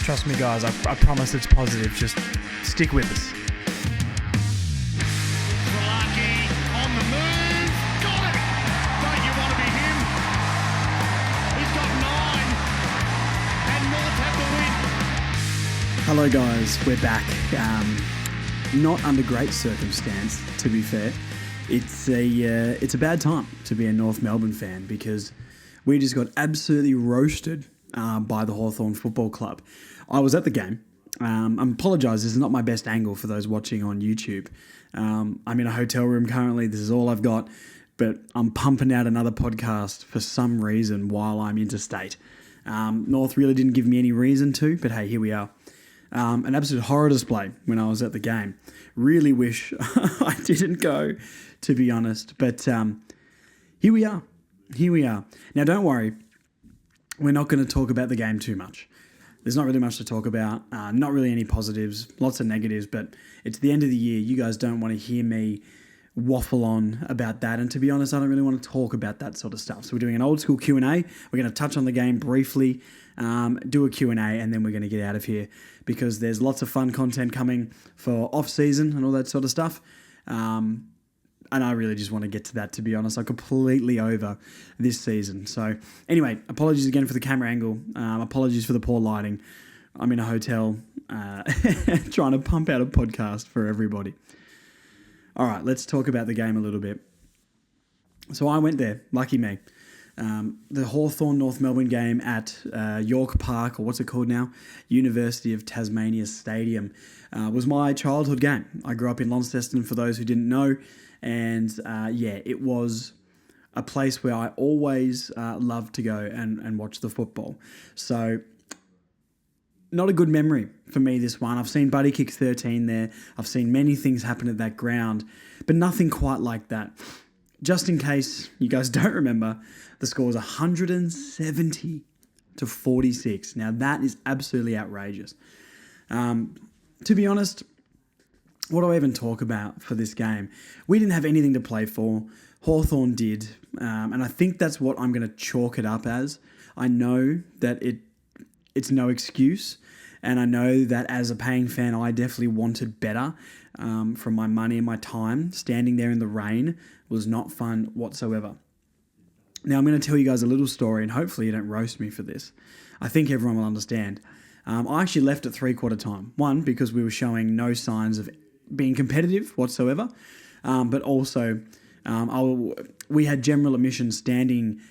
Trust me, guys, I promise it's positive. Just stick with us. Lucky on the move. Got it! Don't you want to be him? He's got 9. And North have the win. Hello guys, we're back. Not under great circumstance, to be fair. It's a bad time to be a North Melbourne fan because we just got absolutely roasted by the Hawthorn Football Club. I was at the game. I apologise, this is not my best angle for those watching on YouTube. I'm in a hotel room currently, this is all I've got, but I'm pumping out another podcast for some reason while I'm interstate. North really didn't give me any reason to, but hey, here we are. An absolute horror display when I was at the game. Really wish I didn't go, to be honest. But here we are. Here we are. Now, don't worry. We're not going to talk about the game too much. There's not really much to talk about. Not really any positives. Lots of negatives. But it's the end of the year. You guys don't want to hear me waffle on about that. And to be honest, I don't really want to talk about that sort of stuff. So we're doing an old school Q&A. We're going to touch on the game briefly, do a Q&A, and then we're going to get out of here because there's lots of fun content coming for off-season and all that sort of stuff. And I really just want to get to that, to be honest. I'm completely over this season. So anyway, apologies again for the camera angle. Apologies for the poor lighting. I'm in a hotel trying to pump out a podcast for everybody. All right, let's talk about the game a little bit. So I went there, lucky me. The Hawthorn North Melbourne game at York Park, or what's it called now? University of Tasmania Stadium, was my childhood game. I grew up in Launceston, for those who didn't know. And it was a place where I always loved to go and watch the football. So not a good memory for me, this one. I've seen Buddy kick 13 there. I've seen many things happen at that ground, but nothing quite like that. Just in case you guys don't remember, the score was 170 to 46. Now, that is absolutely outrageous. To be honest, what do I even talk about for this game? We didn't have anything to play for. Hawthorn did, and I think that's what I'm going to chalk it up as. I know that it's no excuse, and I know that as a paying fan, I definitely wanted better from my money and my time. Standing there in the rain was not fun whatsoever. Now, I'm going to tell you guys a little story, and hopefully you don't roast me for this. I think everyone will understand. I actually left at three-quarter time. One, because we were showing no signs of being competitive whatsoever, but also we had general admission standing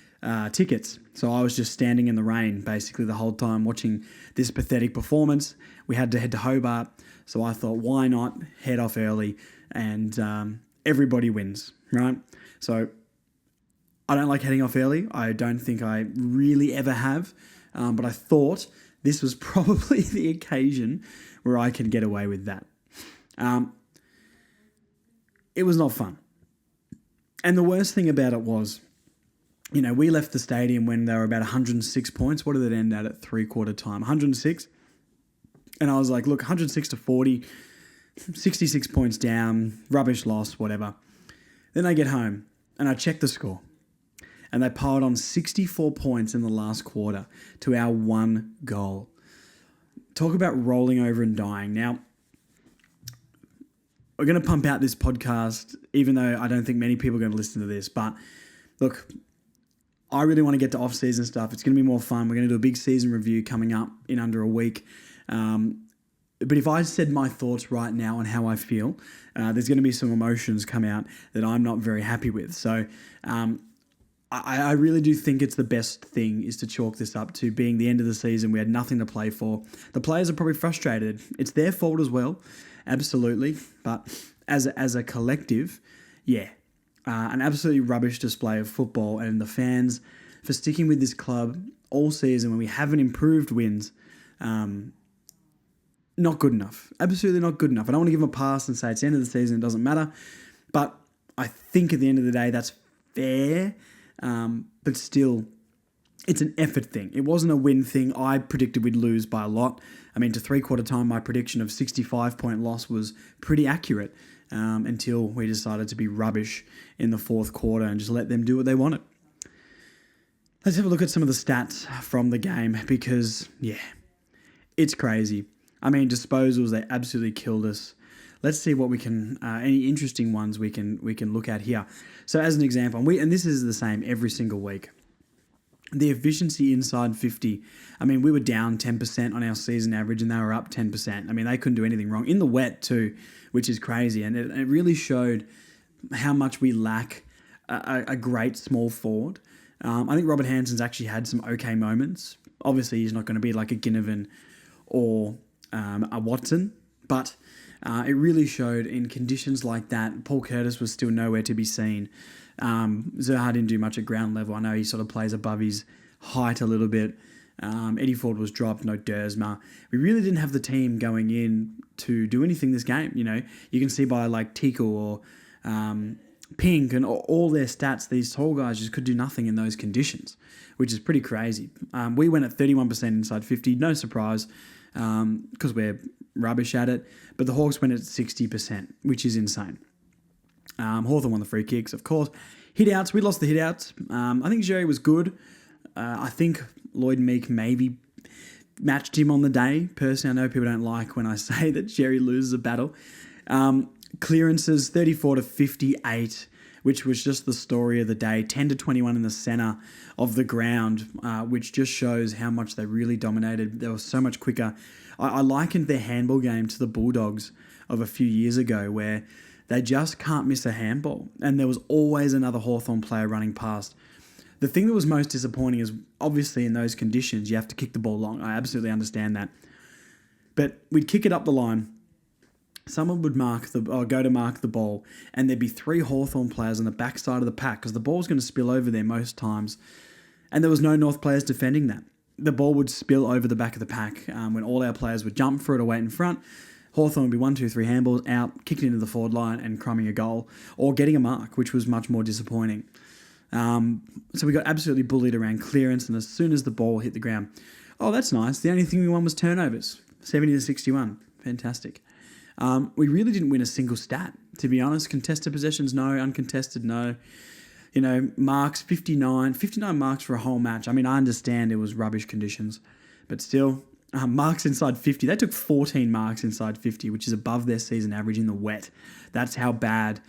tickets. So I was just standing in the rain basically the whole time watching this pathetic performance. We had to head to Hobart, so I thought, why not head off early and everybody wins, right? So I don't like heading off early. I don't think I really ever have, but I thought this was probably the occasion where I can get away with that. It was not fun. And the worst thing about it was, we left the stadium when they were about 106 points. What did it end at three-quarter time? 106? And I was like, look, 106 to 40, 66 points down, rubbish loss, whatever. Then I get home and I check the score. And they piled on 64 points in the last quarter to our 1 goal. Talk about rolling over and dying. Now, we're going to pump out this podcast, even though I don't think many people are going to listen to this. But look, I really want to get to off-season stuff. It's going to be more fun. We're going to do a big season review coming up in under a week. But if I said my thoughts right now on how I feel, there's going to be some emotions come out that I'm not very happy with. So I really do think it's the best thing is to chalk this up to being the end of the season. We had nothing to play for. The players are probably frustrated. It's their fault as well. Absolutely. But as a collective, an absolutely rubbish display of football, and the fans for sticking with this club all season when we haven't improved wins, not good enough. Absolutely not good enough. I don't want to give them a pass and say it's the end of the season, it doesn't matter. But I think at the end of the day, that's fair. But still, it's an effort thing. It wasn't a win thing. I predicted we'd lose by a lot. I mean, to three-quarter time, my prediction of 65-point loss was pretty accurate until we decided to be rubbish in the fourth quarter and just let them do what they wanted. Let's have a look at some of the stats from the game because, It's crazy. I mean, disposals, they absolutely killed us. Let's see what we can, any interesting ones we can look at here. So as an example, and this is the same every single week. The efficiency inside 50, I mean, we were down 10% on our season average and they were up 10%. I mean, they couldn't do anything wrong. In the wet too, which is crazy. And it really showed how much we lack a great small forward. I think Robert Hansen's actually had some okay moments. Obviously, he's not going to be like a Ginnivan or a Watson, but it really showed in conditions like that. Paul Curtis was still nowhere to be seen. Zaha didn't do much at ground level. I know he sort of plays above his height a little bit. Eddie Ford was dropped, no Dersma. We really didn't have the team going in to do anything this game. You know, you can see by like Tickle or Pink and all their stats, these tall guys just could do nothing in those conditions, which is pretty crazy. We went at 31% inside 50, no surprise, because we're rubbish at it. But the Hawks went at 60%, which is insane. Hawthorn won the free kicks, of course. Hit-outs, we lost the hit-outs. I think Jerry was good. I think Lloyd Meek maybe matched him on the day. Personally, I know people don't like when I say that Jerry loses a battle. Clearances, 34 to 58, which was just the story of the day. 10 to 21 in the centre of the ground, which just shows how much they really dominated. They were so much quicker. I likened their handball game to the Bulldogs of a few years ago, where they just can't miss a handball. And there was always another Hawthorn player running past. The thing that was most disappointing is, obviously, in those conditions, you have to kick the ball long. I absolutely understand that. But we'd kick it up the line. Someone would go to mark the ball, and there'd be 3 Hawthorn players on the backside of the pack because the ball's going to spill over there most times. And there was no North players defending that. The ball would spill over the back of the pack when all our players would jump for it or wait in front. Hawthorn would be 1, 2, 3 handballs out, kicking into the forward line and crumbing a goal or getting a mark, which was much more disappointing. So we got absolutely bullied around clearance, and as soon as the ball hit the ground, oh, that's nice. The only thing we won was turnovers, 70 to 61. Fantastic. We really didn't win a single stat, to be honest. Contested possessions, no. Uncontested, no. You know, marks, 59 marks for a whole match. I mean, I understand it was rubbish conditions, but still, marks inside 50. They took 14 marks inside 50, which is above their season average in the wet. That's how bad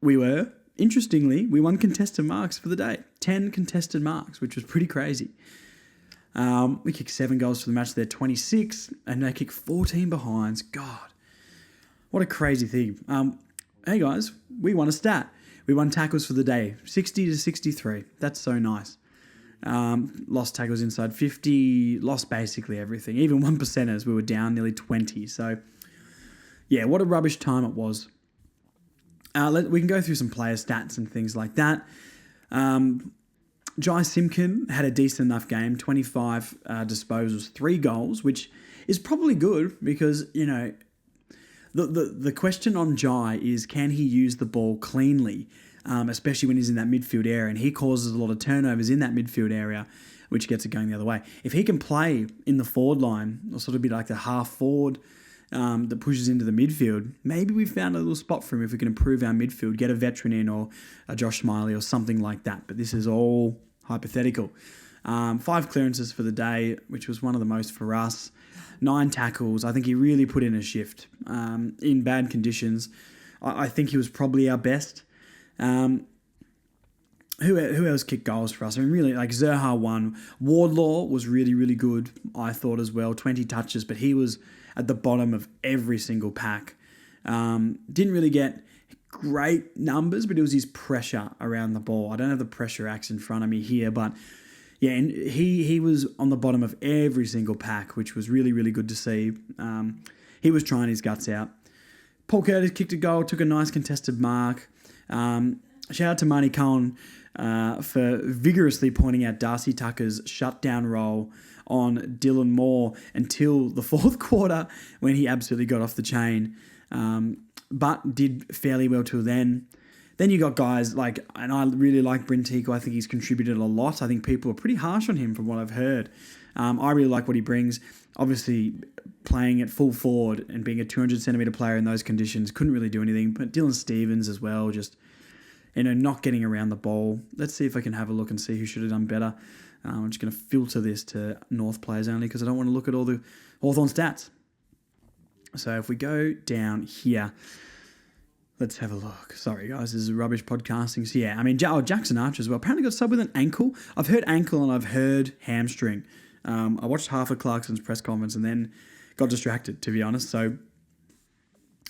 we were. Interestingly, we won contested marks for the day. 10 contested marks, which was pretty crazy. We kicked 7 goals for the match. They're 26, and they kicked 14 behinds. God, what a crazy thing. Hey guys, we won a stat. We won tackles for the day, 60 to 63. That's so nice. Lost tackles inside 50, lost basically everything. Even 1%ers, we were down nearly 20. So, yeah, what a rubbish time it was. We can go through some player stats and things like that. Jai Simpkin had a decent enough game, 25 disposals, 3 goals, which is probably good because, you know, the question on Jai is, can he use the ball cleanly, especially when he's in that midfield area, and he causes a lot of turnovers in that midfield area, which gets it going the other way. If he can play in the forward line, or sort of be like the half forward that pushes into the midfield, maybe we've found a little spot for him if we can improve our midfield, get a veteran in or a Josh Smiley or something like that. But this is all hypothetical. 5 clearances for the day, which was one of the most for us. 9 tackles. I think he really put in a shift. In bad conditions, I think he was probably our best. Who else kicked goals for us? I mean, really, like Zerha won. Wardlaw was really, really good, I thought as well. 20 touches, but he was at the bottom of every single pack. Didn't really get great numbers, but it was his pressure around the ball. I don't have the pressure axe in front of me here, but yeah, and he was on the bottom of every single pack, which was really, really good to see. He was trying his guts out. Paul Curtis kicked a goal, took a nice contested mark. Shout out to Marnie Cohen for vigorously pointing out Darcy Tucker's shutdown role on Dylan Moore until the 4th quarter when he absolutely got off the chain, but did fairly well till then. Then you got guys like, and I really like Bryn Tico. I think he's contributed a lot. I think people are pretty harsh on him from what I've heard. I really like what he brings. Obviously, playing at full forward and being a 200-centimetre player in those conditions, couldn't really do anything. But Dylan Stevens as well, just, you know, not getting around the ball. Let's see if I can have a look and see who should have done better. I'm just going to filter this to North players only because I don't want to look at all the Hawthorn stats. So if we go down here, let's have a look. Sorry, guys, this is rubbish podcasting. So yeah, I mean, Jackson Archer as well. Apparently got subbed with an ankle. I've heard ankle and I've heard hamstring. I watched half of Clarkson's press conference and then got distracted, to be honest. So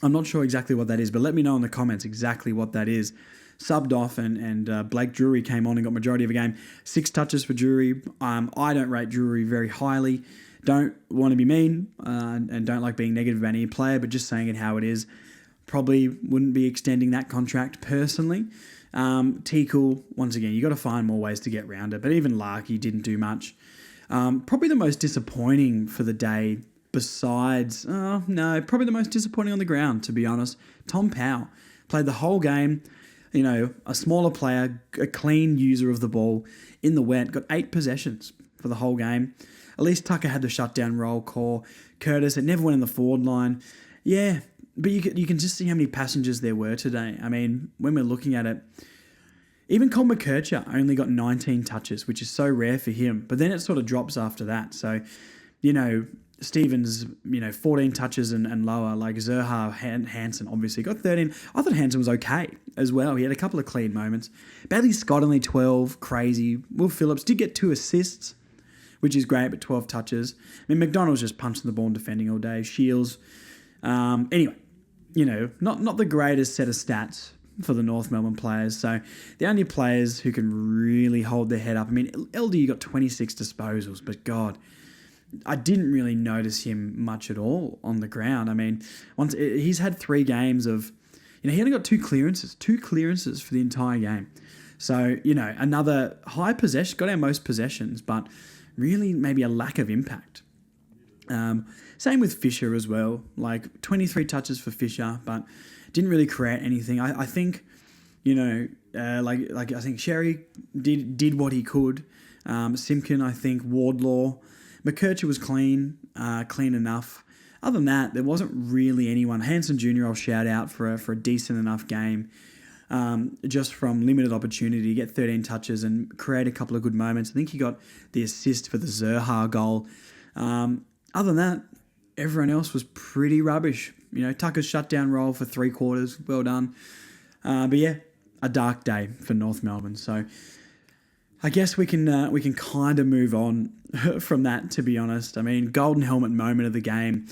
I'm not sure exactly what that is, but let me know in the comments exactly what that is. Subbed off and Blake Drury came on and got majority of a game. 6 touches for Drury. I don't rate Drury very highly. Don't want to be mean and don't like being negative about any player, but just saying it how it is. Probably wouldn't be extending that contract personally. Teakle, once again, you got to find more ways to get around it. But even Larkey didn't do much. Probably the most disappointing for the day besides... probably the most disappointing on the ground, to be honest. Tom Powell played the whole game. You know, a smaller player, a clean user of the ball in the wet, got 8 possessions for the whole game. At least Tucker had the shutdown roll call. Curtis, it never went in the forward line. Yeah, but you can just see how many passengers there were today. I mean, when we're looking at it, even Cole McKercher only got 19 touches, which is so rare for him. But then it sort of drops after that. So, you know, Stevens, 14 touches and lower, like Zerha, Hansen obviously got 13. I thought Hansen was okay as well. He had a couple of clean moments. Bailey Scott only 12, crazy. Will Phillips did get 2 assists, which is great, but 12 touches. I mean, McDonald's just punching the ball and defending all day. Shields. Anyway, not the greatest set of stats for the North Melbourne players. So the only players who can really hold their head up, I mean, LD got 26 disposals, but God, I didn't really notice him much at all on the ground. I mean, he's had 3 games of, he only got 2 clearances for the entire game. So, another high possession, got our most possessions, but really maybe a lack of impact. Same with Fisher as well, like 23 touches for Fisher, but didn't really create anything. I think, I think Sherry did what he could. Simpkin, I think, Wardlaw, McKercher was clean enough. Other than that, there wasn't really anyone. Hansen Jr. I'll shout out for a decent enough game. Just from limited opportunity, get 13 touches and create a couple of good moments. I think he got the assist for the Zerha goal. Other than that, everyone else was pretty rubbish. Tucker's shutdown roll for 3 quarters, well done. But yeah, a dark day for North Melbourne. So I guess we can kind of move on from that, to be honest. I mean, golden helmet moment of the game.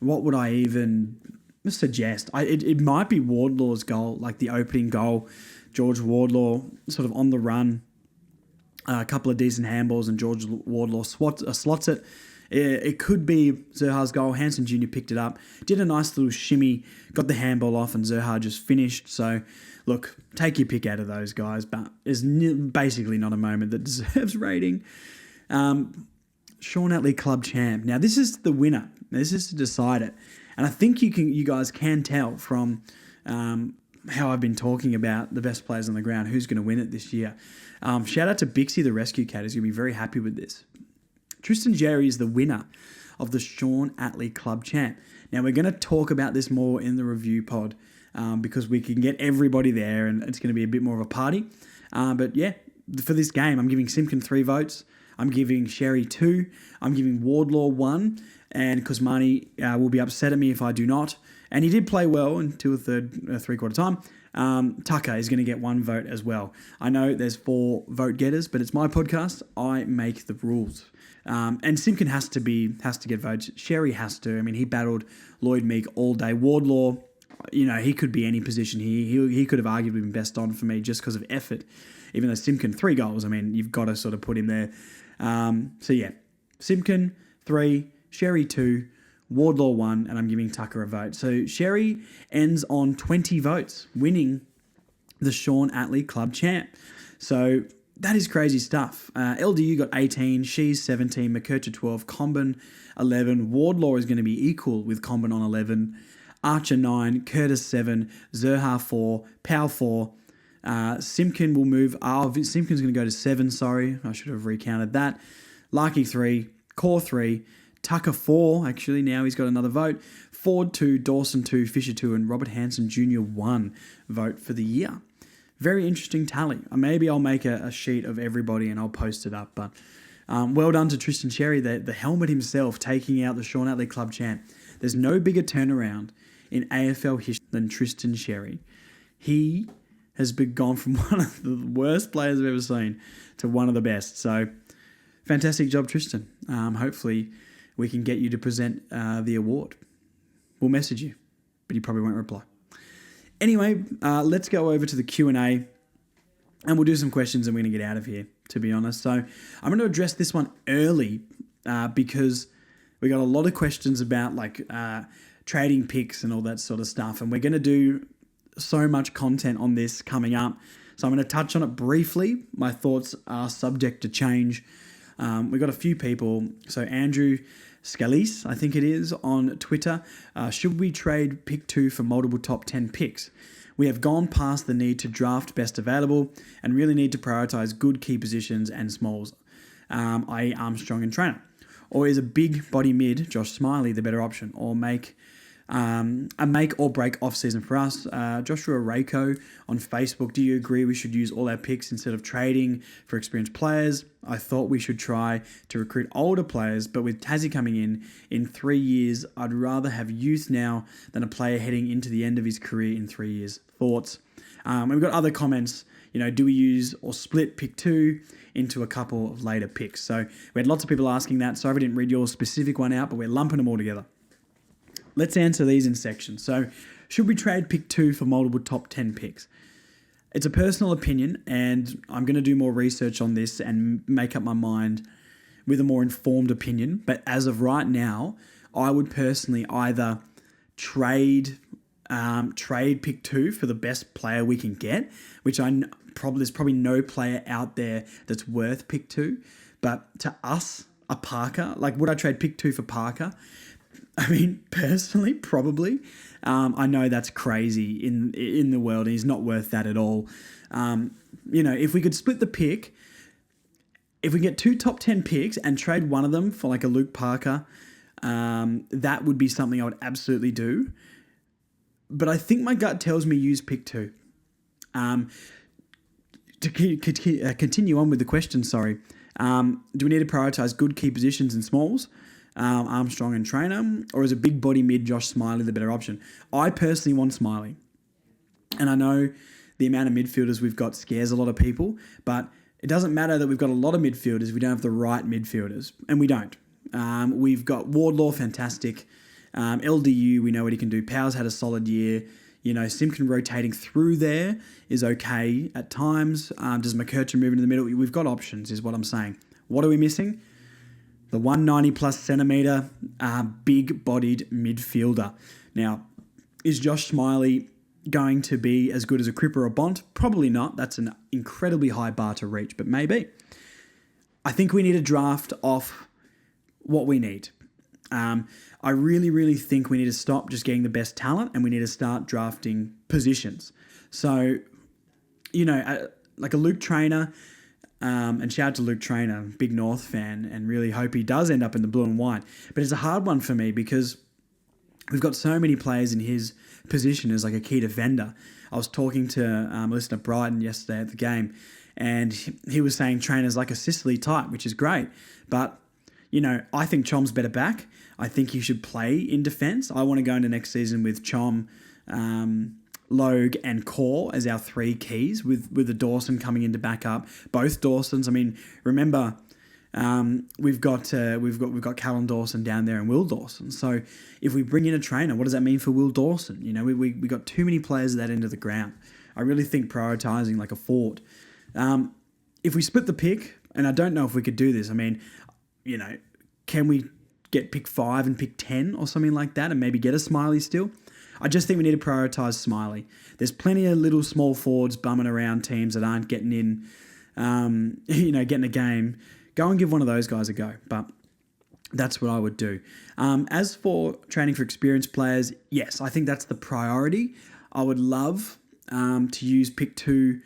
What would I even suggest? It might be Wardlaw's goal, like the opening goal. George Wardlaw sort of on the run. A couple of decent handballs and George Wardlaw slots it. It could be Zerha's goal. Hansen Jr. picked it up. Did a nice little shimmy. Got the handball off and Zerha just finished. So, look, take your pick out of those guys. But it's basically not a moment that deserves rating. Sean Atlee Club Champ. Now, this is the winner. This is to decide it. And I think you guys can tell from how I've been talking about the best players on the ground, who's going to win it this year. Shout out to Bixie, the rescue cat. He's going to be very happy with this. Tristan Jerry is the winner of the Sean Atlee Club Champ. Now, we're going to talk about this more in the review pod because we can get everybody there and it's going to be a bit more of a party. But yeah, for this game, I'm giving Simpkin 3 votes. I'm giving Sherry 2. I'm giving Wardlaw 1. And Kosmani will be upset at me if I do not. And he did play well until three-quarter time. Tucker is going to get 1 vote as well. I know there's 4 vote getters, but it's my podcast. I make the rules. And Simpkin has to get votes. Sherry has to. I mean, he battled Lloyd Meek all day. Wardlaw, he could be any position here. He could have arguably been best on for me just because of effort. Even though Simpkin 3 goals, I mean, you've got to sort of put him there. So yeah, Simpkin 3, Sherry 2, Wardlaw 1, and I'm giving Tucker a vote. So Sherry ends on 20 votes, winning the Sean Atlee Club Champ. So that is crazy stuff. LDU got 18, She's 17, McKercher 12, Comben 11. Wardlaw is going to be equal with Comben on 11. Archer 9, Curtis 7, Zerha 4, Powell 4. Simpkin will move. Simpkin's going to go to 7, sorry. I should have recounted that. Larkey 3, Core 3, Tucker 4, actually, now he's got another vote. Ford 2, Dawson 2, Fisher 2, and Robert Hansen Jr. 1 vote for the year. very interesting tally. Maybe I'll make a sheet of everybody and I'll post it up. But well done to Tristan Xerri, the helmet himself, taking out the Sean Atley Club champ. There's no bigger turnaround in AFL history than Tristan Xerri. He has gone from one of the worst players I've ever seen to one of the best. So fantastic job, Tristan. Hopefully we can get you to present the award. We'll message you, but you probably won't reply. Anyway, let's go over to the Q&A and we'll do some questions and we're going to get out of here, to be honest. So I'm going to address this one early because we got a lot of questions about trading picks and all that sort of stuff. And we're going to do so much content on this coming up. So I'm going to touch on it briefly. My thoughts are subject to change. We got a few people. So Andrew Scalise, I think it is, on Twitter. Should we trade pick 2 for multiple top 10 picks? We have gone past the need to draft best available and really need to prioritise good key positions and smalls, i.e. Armstrong and Trainer. Or is a big body mid, Josh Smiley, the better option? Or make a make or break off season for us? Joshua Rako on Facebook, do you agree we should use all our picks instead of trading for experienced players? I thought we should try to recruit older players, but with Tassie coming in 3 years, I'd rather have youth now than a player heading into the end of his career in 3 years. Thoughts? And we've got other comments. Do we use or split pick 2 into a couple of later picks? So we had lots of people asking that. Sorry I didn't read your specific one out, but we're lumping them all together. Let's answer these in sections. So should we trade pick 2 for multiple top 10 picks? It's a personal opinion, and I'm going to do more research on this and make up my mind with a more informed opinion. But as of right now, I would personally either trade pick 2 for the best player we can get, which there's probably no player out there that's worth pick 2. But to us, a Parker, would I trade pick 2 for Parker? I mean, personally, probably. I know that's crazy in the world, and he's not worth that at all. If we could split the pick, if we get 2 top 10 picks and trade one of them for a Luke Parker, that would be something I would absolutely do. But I think my gut tells me use pick 2. To continue on with the question, do we need to prioritise good key positions and smalls? Armstrong and Trainer, or is a big body mid Josh Smiley the better option? I personally want Smiley, and I know the amount of midfielders we've got scares a lot of people, but it doesn't matter that we've got a lot of midfielders if we don't have the right midfielders, and we don't. We've got Wardlaw, fantastic. LDU, we know what he can do. Powers had a solid year. Simpkin rotating through there is okay at times. Does McKercher move into the middle? We've got options, is what I'm saying. What are we missing? The 190 plus centimetre, big-bodied midfielder. Now, is Josh Smiley going to be as good as a Cripper or Bont? Probably not. That's an incredibly high bar to reach, but maybe. I think we need to draft off what we need. I really, really think we need to stop just getting the best talent and we need to start drafting positions. So, like a Luke Trainer, and shout out to Luke Trainer, big North fan, and really hope he does end up in the blue and white. But it's a hard one for me because we've got so many players in his position as a key defender. I was talking to listener Brighton yesterday at the game, and he was saying Trainer's like a Sicily type, which is great. But, I think Chom's better back. I think he should play in defence. I want to go into next season with Chom, Logue and Core as our 3 keys, with the Dawson coming in to back up both Dawsons. I mean, remember we've got Callum Dawson down there and Will Dawson. So if we bring in a Trainer, what does that mean for Will Dawson? We got too many players at that end of the ground. I really think prioritising a forward. If we split the pick, and I don't know if we could do this. I mean, can we get pick 5 and pick 10 or something like that, and maybe get a Smiley still? I just think we need to prioritise Smiley. There's plenty of little small forwards bumming around teams that aren't getting in, getting a game. Go and give one of those guys a go. But that's what I would do. As for training for experienced players, yes, I think that's the priority. I would love to use pick 2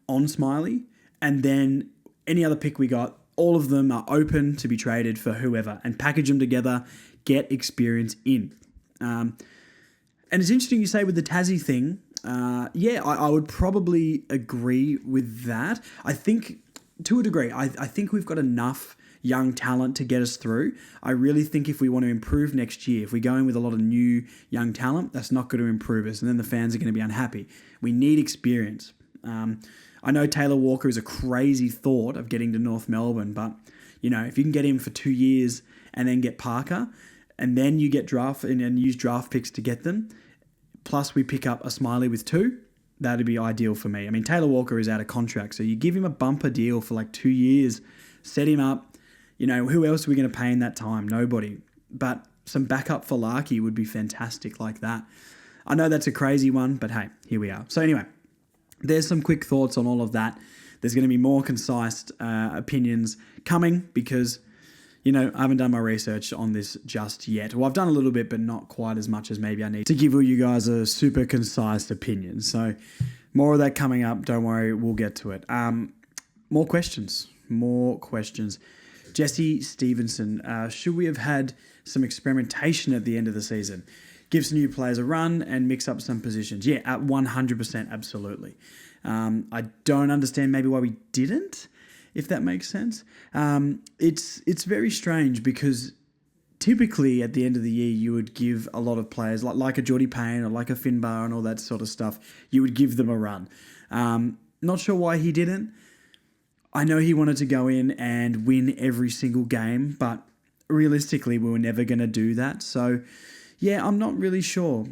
on Smiley, and then any other pick we got, all of them are open to be traded for whoever, and package them together, get experience in. And it's interesting you say with the Tassie thing, I would probably agree with that. I think, to a degree, I think we've got enough young talent to get us through. I really think if we want to improve next year, if we go in with a lot of new young talent, that's not going to improve us, and then the fans are going to be unhappy. We need experience. I know Taylor Walker is a crazy thought of getting to North Melbourne, but if you can get him for 2 years and then get Parker, and then you get draft and use draft picks to get them, plus we pick up a Smiley with 2, that'd be ideal for me. I mean, Taylor Walker is out of contract, so you give him a bumper deal for like 2 years, set him up. Who else are we going to pay in that time? Nobody. But some backup for Larkey would be fantastic like that. I know that's a crazy one, but hey, here we are. So anyway, there's some quick thoughts on all of that. There's going to be more concise opinions coming because, I haven't done my research on this just yet. Well, I've done a little bit, but not quite as much as maybe I need to give you guys a super concise opinion. So more of that coming up. Don't worry, we'll get to it. More questions. Jesse Stevenson, should we have had some experimentation at the end of the season? Give some new players a run and mix up some positions. Yeah, at 100%, absolutely. I don't understand maybe why we didn't, if that makes sense. It's very strange because typically at the end of the year you would give a lot of players, like a Geordie Payne or like a Finbar and all that sort of stuff, you would give them a run. Not sure why he didn't. I know he wanted to go in and win every single game, but realistically, we were never going to do that. So, yeah, I'm not really sure.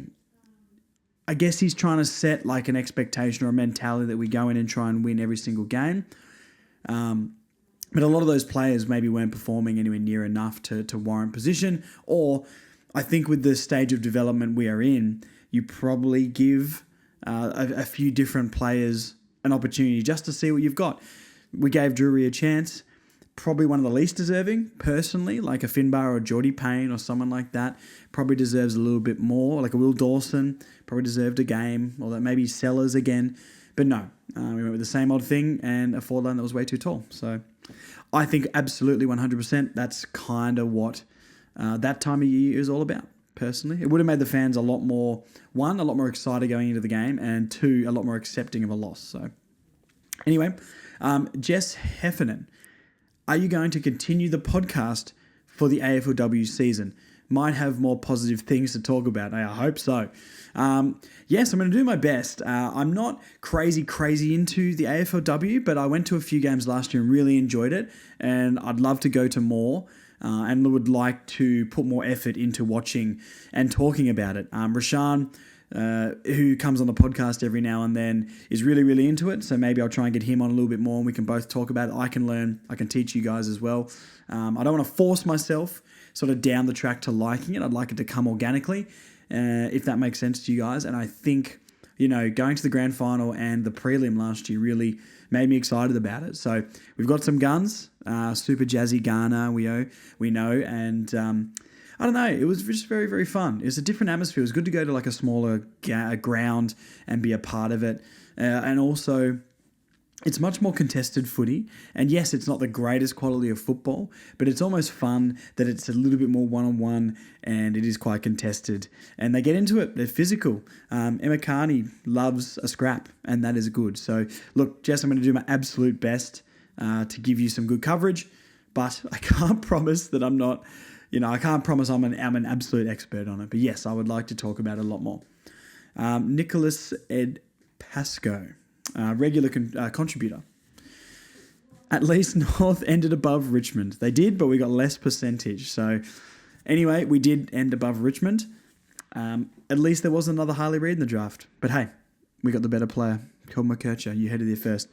I guess he's trying to set like an expectation or a mentality that we go in and try and win every single game. But a lot of those players maybe weren't performing anywhere near enough to warrant position. Or I think with the stage of development we are in, you probably give a few different players an opportunity just to see what you've got. We gave Drury a chance, probably one of the least deserving, personally, like a Finbar or a Geordie Payne or someone like that, probably deserves a little bit more, like a Will Dawson, probably deserved a game, or that maybe Sellers again. But no, we went with the same old thing and a forward line that was way too tall. So I think absolutely 100% that's kind of what that time of year is all about, personally. It would have made the fans a lot more excited going into the game, and 2, a lot more accepting of a loss. So anyway, Jess Heffernan, are you going to continue the podcast for the AFLW season? Might have more positive things to talk about. I hope so. Yes, I'm going to do my best. I'm not crazy into the AFLW, but I went to a few games last year and really enjoyed it, and I'd love to go to more. And would like to put more effort into watching and talking about it. Rashaan, who comes on the podcast every now and then, is really into it. So maybe I'll try and get him on a little bit more and we can both talk about it. I can learn. I can teach you guys as well. I don't want to force myself sort of down the track to liking it. I'd like it to come organically, if that makes sense to you guys. And I think, going to the grand final and the prelim last year really made me excited about it. So we've got some guns, Super Jazzy Garner, we know, and I don't know, it was just very fun. It was a different atmosphere. It was good to go to like a smaller ground and be a part of it. And also, it's much more contested footy. And yes, it's not the greatest quality of football, but it's almost fun that it's a little bit more one-on-one and it is quite contested. And they get into it. They're physical. Emma Carney loves a scrap, and that is good. So, look, Jess, I'm going to do my absolute best to give you some good coverage, but I can't promise that I'm not... I can't promise I'm an absolute expert on it. But yes, I would like to talk about it a lot more. Nicholas Ed Pascoe, regular contributor. At least North ended above Richmond. They did, but we got less percentage. So anyway, we did end above Richmond. At least there wasn't another Harley Reid in the draft. But hey, we got the better player. Colin McKercher, you headed there first.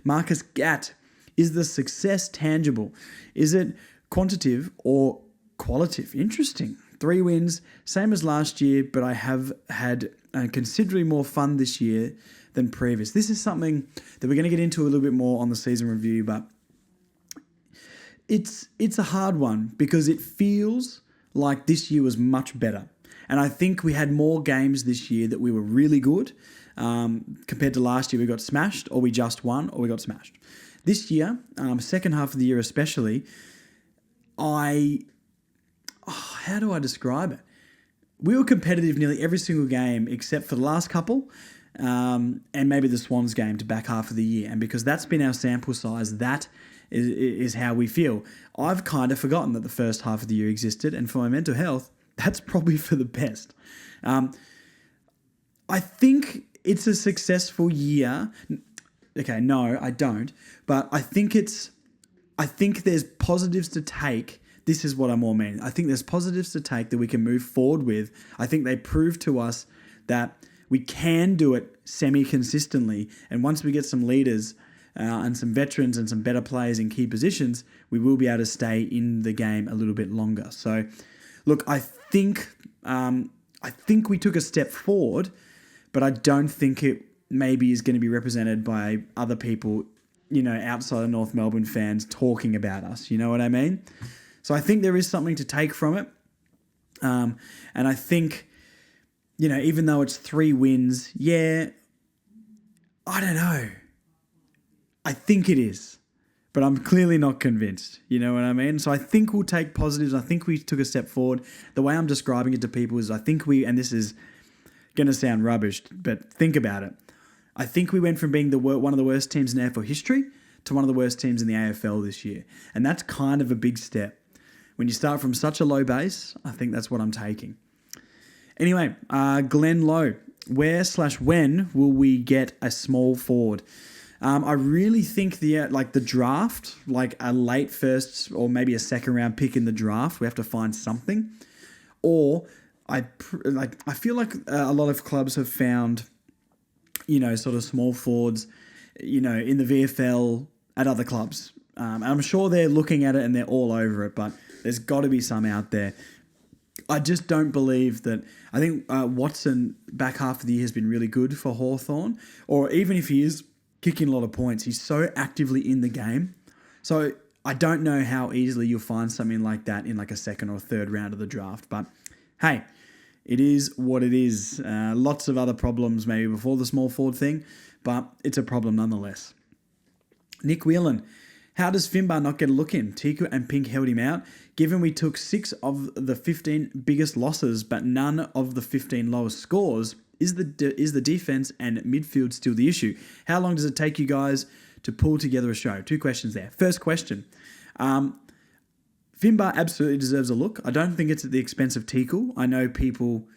Marcus Gatt, is the success tangible? Is it quantitative or qualitative? Interesting. 3 wins, same as last year, but I have had considerably more fun this year than previous. This is something that we're going to get into a little bit more on the season review, but it's a hard one because it feels like this year was much better. And I think we had more games this year that we were really good compared to last year. We got smashed, or we just won, or we got smashed. This year, second half of the year especially, how do I describe it? We were competitive nearly every single game except for the last couple. and maybe the Swans game to back half of the year. And because that's been our sample size, that is how we feel. I've kind of forgotten that the first half of the year existed, and for my mental health, that's probably for the best. I think it's a successful year. Okay, no, I don't. But I think there's positives to take. This is what I more mean. I think there's positives to take that we can move forward with. I think they prove to us that we can do it semi-consistently. And once we get some leaders and some veterans and some better players in key positions, we will be able to stay in the game a little bit longer. So, look, I think we took a step forward, but I don't think it maybe is going to be represented by other people, outside of North Melbourne fans talking about us. You know what I mean? So I think there is something to take from it. And I think, even though it's 3 wins, I don't know. I think it is, but I'm clearly not convinced. You know what I mean? So I think we'll take positives. I think we took a step forward. The way I'm describing it to people is and this is going to sound rubbish, but think about it. I think we went from being one of the worst teams in AFL history to one of the worst teams in the AFL this year. And that's kind of a big step. When you start from such a low base, I think that's what I'm taking. Anyway, Glenn Lowe, where/when will we get a small forward? I really think the draft, like a late first or maybe a second round pick in the draft, we have to find something. Or I feel like a lot of clubs have found, sort of small forwards, in the VFL at other clubs. And I'm sure they're looking at it and they're all over it, but there's got to be some out there. I just don't believe that. I think Watson back half of the year has been really good for Hawthorn, or even if he is kicking a lot of points, he's so actively in the game. So I don't know how easily you'll find something like that in like a second or third round of the draft. But hey, it is what it is. Lots of other problems maybe before the small forward thing, but it's a problem nonetheless. Nick Whelan. How does Finbar not get a look in? Tiku and Pink held him out. Given we took 6 of the 15 biggest losses, but none of the 15 lowest scores, is the defense and midfield still the issue? How long does it take you guys to pull together a show? 2 questions there. First question. Finbar absolutely deserves a look. I don't think it's at the expense of Tiku. I know people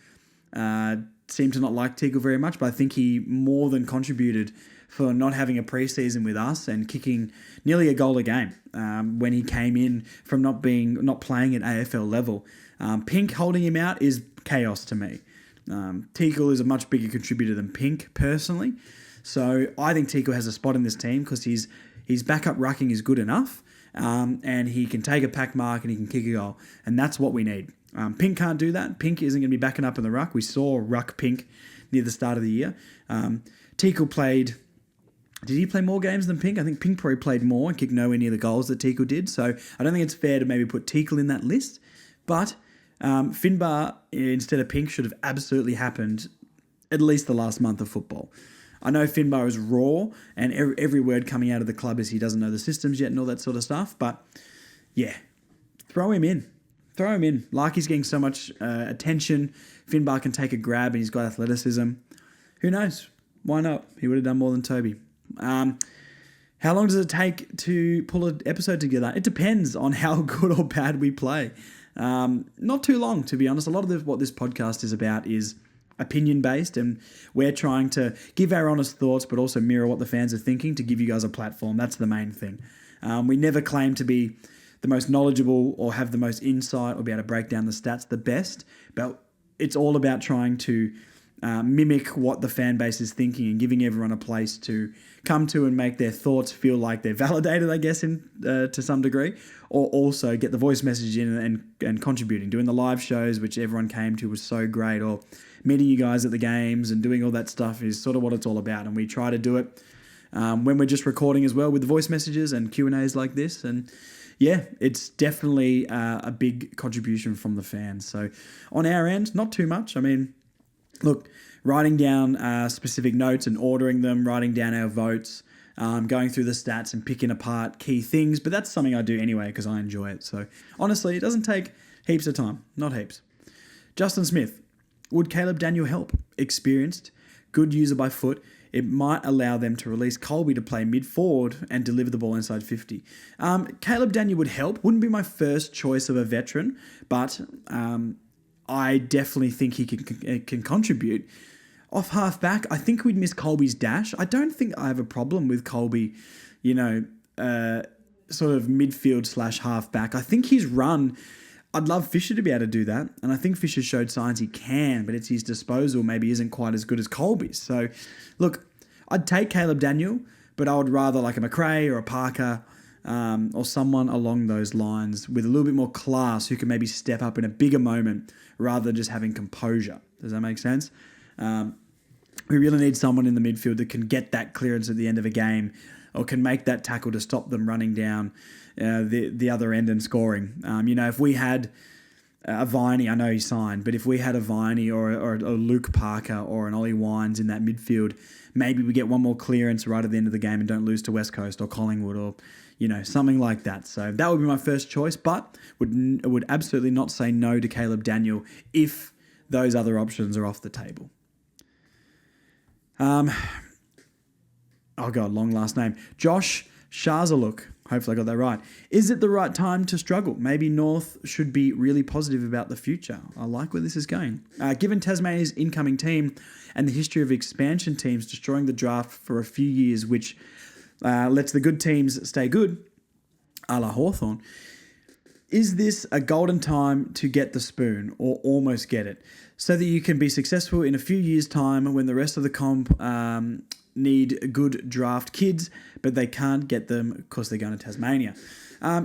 seem to not like Tiku very much, but I think he more than contributed for not having a preseason with us and kicking nearly a goal a game when he came in from not playing at AFL level. Pink holding him out is chaos to me. Tiku is a much bigger contributor than Pink personally, so I think Tiku has a spot in this team because his backup rucking is good enough, and he can take a pack mark and he can kick a goal, and that's what we need. Pink can't do that. Pink isn't going to be backing up in the ruck. We saw ruck Pink near the start of the year. Tiku played. Did he play more games than Pink? I think Pink probably played more and kicked nowhere near the goals that Tiku did. So I don't think it's fair to maybe put Tiku in that list. But Finbar instead of Pink should have absolutely happened at least the last month of football. I know Finbar is raw and every word coming out of the club is he doesn't know the systems yet and all that sort of stuff. But yeah, throw him in. Throw him in. Larky's getting so much attention. Finbar can take a grab and he's got athleticism. Who knows? Why not? He would have done more than Toby. How long does it take to pull an episode together? It depends on how good or bad we play. Not too long, to be honest. A lot of what this podcast is about is opinion-based, and we're trying to give our honest thoughts, but also mirror what the fans are thinking to give you guys a platform. That's the main thing. We never claim to be the most knowledgeable or have the most insight or be able to break down the stats the best, but it's all about trying to mimic what the fan base is thinking and giving everyone a place to come to and make their thoughts feel like they're validated, I guess, to some degree, or also get the voice message in and contributing. Doing the live shows, which everyone came to, was so great, or meeting you guys at the games and doing all that stuff is sort of what it's all about. And we try to do it when we're just recording as well with the voice messages and Q&As like this. And yeah, it's definitely a big contribution from the fans. So on our end, not too much. I mean, look, writing down specific notes and ordering them, writing down our votes, going through the stats and picking apart key things. But that's something I do anyway because I enjoy it. So honestly, it doesn't take heaps of time. Not heaps. Justin Smith. Would Caleb Daniel help? Experienced, good user by foot. It might allow them to release Colby to play mid-forward and deliver the ball inside 50. Caleb Daniel would help. Wouldn't be my first choice of a veteran, but I definitely think he can contribute. Off half-back, I think we'd miss Colby's dash. I don't think I have a problem with Colby, sort of midfield / half-back. I think his run... I'd love Fisher to be able to do that, and I think Fisher showed signs he can, but it's his disposal maybe isn't quite as good as Colby's. So, look, I'd take Caleb Daniel, but I would rather like a McRae or a Parker or someone along those lines with a little bit more class who can maybe step up in a bigger moment rather than just having composure. Does that make sense? We really need someone in the midfield that can get that clearance at the end of a game or can make that tackle to stop them running down the other end and scoring. If we had a Viney, I know he signed, but if we had a Viney or a Luke Parker or an Ollie Wines in that midfield, maybe we get one more clearance right at the end of the game and don't lose to West Coast or Collingwood or, something like that. So that would be my first choice, but would absolutely not say no to Caleb Daniel if those other options are off the table. Oh God, long last name. Josh Shazaluk. Hopefully I got that right. Is it the right time to struggle? Maybe North should be really positive about the future. I like where this is going. Given Tasmania's incoming team and the history of expansion teams destroying the draft for a few years, which lets the good teams stay good, a la Hawthorn, is this a golden time to get the spoon or almost get it so that you can be successful in a few years' time when the rest of the comp need good draft kids, but they can't get them because they're going to Tasmania?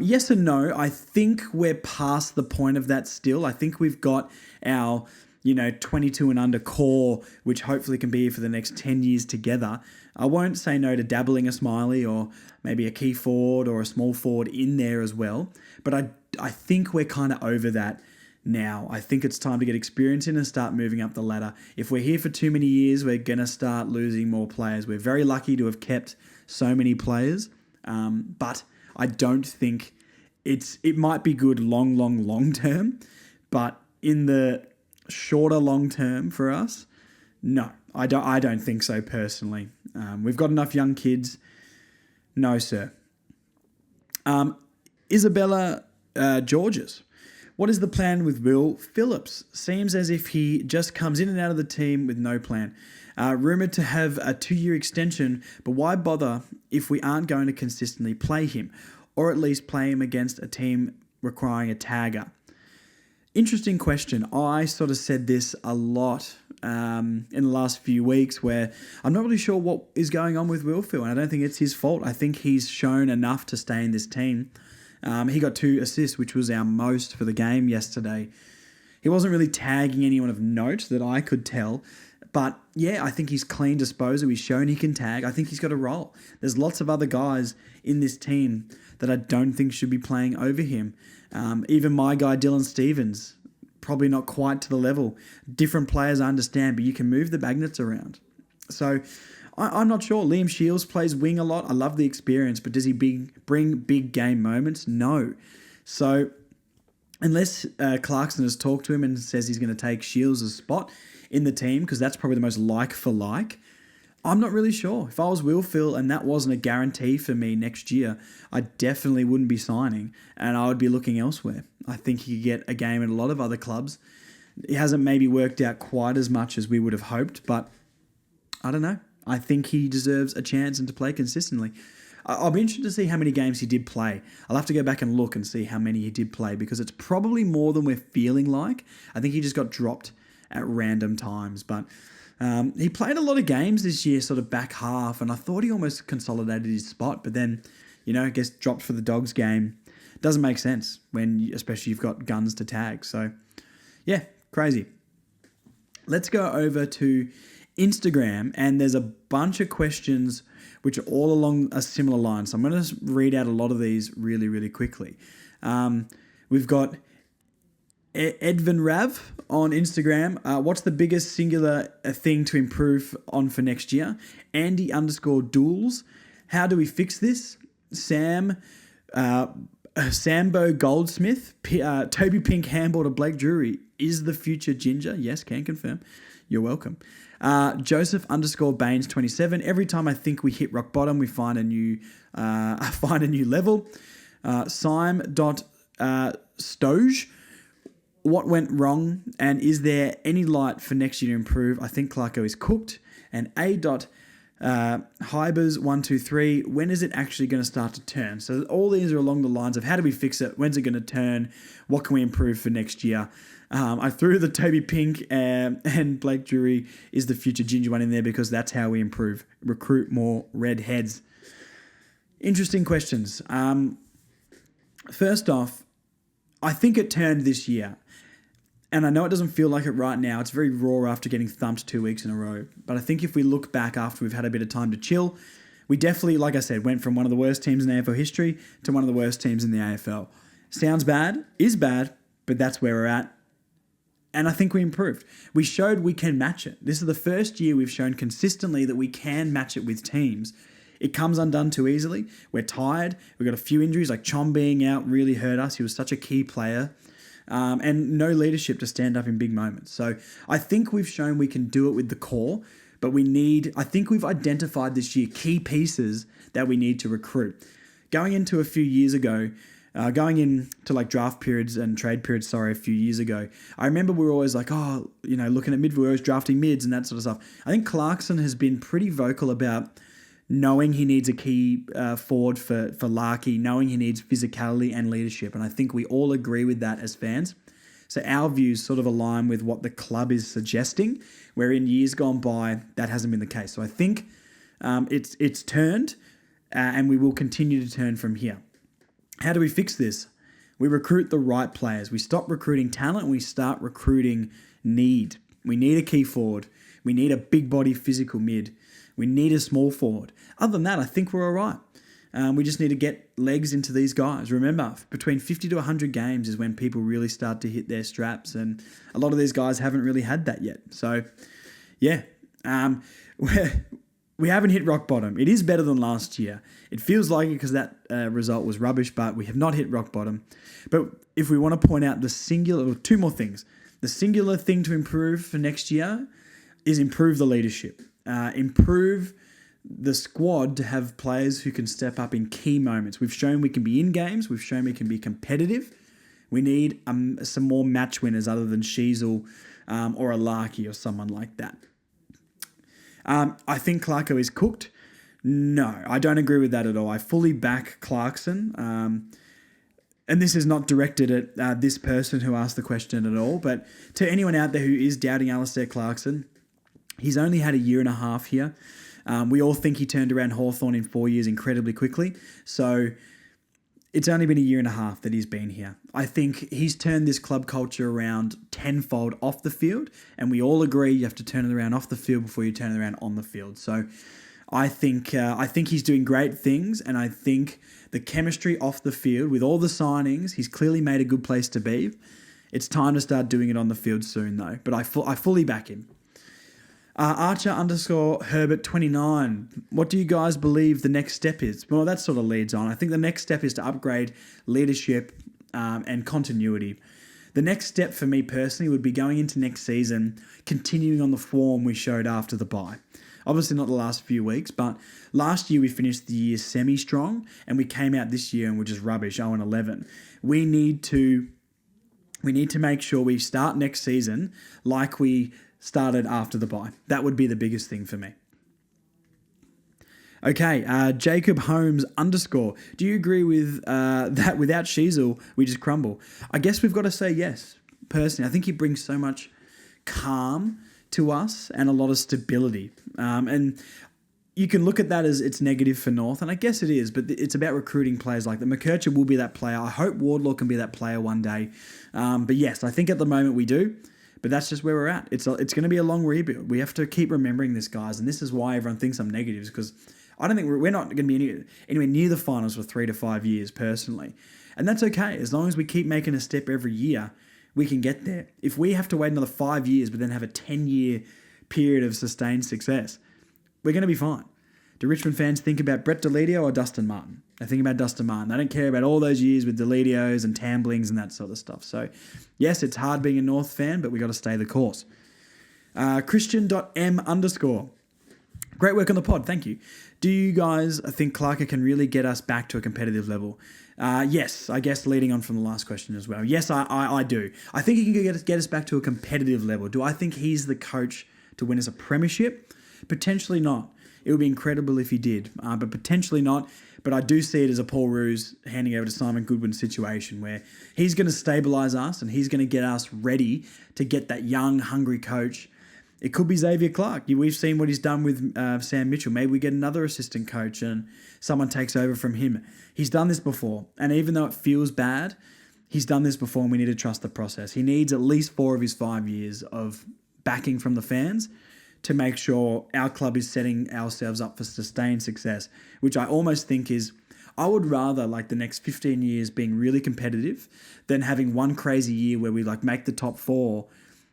Yes and no. I think we're past the point of that still. I think we've got our 22 and under core, which hopefully can be here for the next 10 years together. I won't say no to dabbling a Smiley or maybe a key forward or a small forward in there as well, but I think we're kind of over that now. I think it's time to get experience in and start moving up the ladder. If we're here for too many years, we're going to start losing more players. We're very lucky to have kept so many players, but I don't think it might be good long term, but in the shorter long term for us, no, I don't think so personally. We've got enough young kids. No, sir. Isabella Georges. What is the plan with Will Phillips? Seems as if he just comes in and out of the team with no plan. Rumoured to have a 2-year extension, but why bother if we aren't going to consistently play him, or at least play him against a team requiring a tagger? Interesting question. I sort of said this a lot in the last few weeks where I'm not really sure what is going on with Will Phil, and I don't think it's his fault. I think he's shown enough to stay in this team. He got 2 assists, which was our most for the game yesterday. He wasn't really tagging anyone of note that I could tell. But yeah, I think he's clean disposal. He's shown he can tag. I think he's got a role. There's lots of other guys in this team that I don't think should be playing over him. Even my guy, Dylan Stevens, probably not quite to the level. Different players, I understand, but you can move the magnets around. So I'm not sure. Liam Shields plays wing a lot. I love the experience, but does he bring big game moments? No. So unless Clarkson has talked to him and says he's going to take Shields' spot in the team, because that's probably the most like for like, I'm not really sure. If I was Will Phil and that wasn't a guarantee for me next year, I definitely wouldn't be signing and I would be looking elsewhere. I think he could get a game at a lot of other clubs. It hasn't maybe worked out quite as much as we would have hoped, but I don't know. I think he deserves a chance and to play consistently. I'll be interested to see how many games he did play. I'll have to go back and look and see how many he did play because it's probably more than we're feeling like. I think he just got dropped at random times. But he played a lot of games this year, sort of back half, and I thought he almost consolidated his spot. But then, I guess dropped for the Dogs game. Doesn't make sense when, especially you've got guns to tag. So, yeah, crazy. Let's go over to Instagram, and there's a bunch of questions which are all along a similar line. So I'm going to read out a lot of these really, really quickly. We've got Edvin Rav on Instagram. What's the biggest singular thing to improve on for next year? Andy_Duels. How do we fix this? Sam, Sambo Goldsmith, Toby Pink handball to Blake Drury is the future Ginger. Yes, can confirm. You're welcome. Joseph _Baines 27. Every time I think we hit rock bottom, we find a new level. Sime.Stoge. What went wrong, and is there any light for next year to improve? I think Clarko is cooked. And Hybers123, when is it actually going to start to turn? So all these are along the lines of how do we fix it? When's it going to turn? What can we improve for next year? I threw the Toby Pink and Blake Drury is the future Ginger one in there because that's how we improve. Recruit more red heads. Interesting questions. First off, I think it turned this year. And I know it doesn't feel like it right now. It's very raw after getting thumped 2 weeks in a row. But I think if we look back after we've had a bit of time to chill, we definitely, like I said, went from one of the worst teams in AFL history to one of the worst teams in the AFL. Sounds bad, is bad, but that's where we're at. And I think we improved. We showed we can match it. This is the first year we've shown consistently that we can match it with teams. It comes undone too easily. We're tired. We've got a few injuries, like Chom being out really hurt us. He was such a key player. And no leadership to stand up in big moments. So I think we've shown we can do it with the core, but I think we've identified this year key pieces that we need to recruit. Going into a few years ago, going into like draft periods and trade periods, a few years ago, I remember we were always like, looking at mid, we were always drafting mids and that sort of stuff. I think Clarkson has been pretty vocal about knowing he needs a key forward for Larky, knowing he needs physicality and leadership. And I think we all agree with that as fans. So our views sort of align with what the club is suggesting, where in years gone by, that hasn't been the case. So I think it's turned and we will continue to turn from here. How do we fix this? We recruit the right players. We stop recruiting talent and we start recruiting need. We need a key forward. We need a big body physical mid. We need a small forward. Other than that, I think we're all right. We just need to get legs into these guys. Remember, between 50 to 100 games is when people really start to hit their straps, and a lot of these guys haven't really had that yet. So, yeah, we haven't hit rock bottom. It is better than last year. It feels like it because that result was rubbish, but we have not hit rock bottom. But if we want to point out two more things. The singular thing to improve for next year is improve the leadership. Improve the squad to have players who can step up in key moments. We've shown we can be in games. We've shown we can be competitive. We need some more match winners other than Sheasel or a Larky or someone like that. I think Clarko is cooked. No, I don't agree with that at all. I fully back Clarkson. And this is not directed at this person who asked the question at all, but to anyone out there who is doubting Alistair Clarkson, he's only had a year and a half here. We all think he turned around Hawthorn in 4 years incredibly quickly. So it's only been a year and a half that he's been here. I think he's turned this club culture around tenfold off the field. And we all agree you have to turn it around off the field before you turn it around on the field. So I think he's doing great things. And I think the chemistry off the field with all the signings, he's clearly made a good place to be. It's time to start doing it on the field soon though. But I fully back him. Archer _Herbert 29. What do you guys believe the next step is? Well, that sort of leads on. I think the next step is to upgrade leadership and continuity. The next step for me personally would be going into next season, continuing on the form we showed after the bye. Obviously not the last few weeks, but last year we finished the year semi-strong and we came out this year and we're just rubbish, 0-11. We need to make sure we start next season like we started after the bye. That would be the biggest thing for me. Okay, Jacob Holmes _. Do you agree with that without Sheasel, we just crumble? I guess we've got to say yes, personally. I think he brings so much calm to us and a lot of stability. And you can look at that as it's negative for North, and I guess it is, but it's about recruiting players like that. McKercher will be that player. I hope Wardlaw can be that player one day. But yes, I think at the moment we do. But that's just where we're at. It's going to be a long rebuild. We have to keep remembering this, guys. And this is why everyone thinks I'm negative, because I don't think we're not going to be anywhere near the finals for 3 to 5 years, personally. And that's okay. As long as we keep making a step every year, we can get there. If we have to wait another 5 years, but then have a 10-year period of sustained success, we're going to be fine. Do Richmond fans think about Brett Deledio or Dustin Martin? They think about Dustin Martin. They don't care about all those years with Deledios and Tamblings and that sort of stuff. So, yes, it's hard being a North fan, but we got to stay the course. Christian.m_. Great work on the pod. Thank you. Do you guys think Clarko can really get us back to a competitive level? Yes, I guess leading on from the last question as well. Yes, I do. I think he can get us back to a competitive level. Do I think he's the coach to win us a premiership? Potentially not. It would be incredible if he did, but potentially not. But I do see it as a Paul Roos handing over to Simon Goodwin situation where he's going to stabilise us and he's going to get us ready to get that young, hungry coach. It could be Xavier Clark. We've seen what he's done with Sam Mitchell. Maybe we get another assistant coach and someone takes over from him. He's done this before. And even though it feels bad, he's done this before and we need to trust the process. He needs at least 4 of his 5 years of backing from the fans to make sure our club is setting ourselves up for sustained success, which I almost think is, I would rather like the next 15 years being really competitive than having one crazy year where we like make the top 4,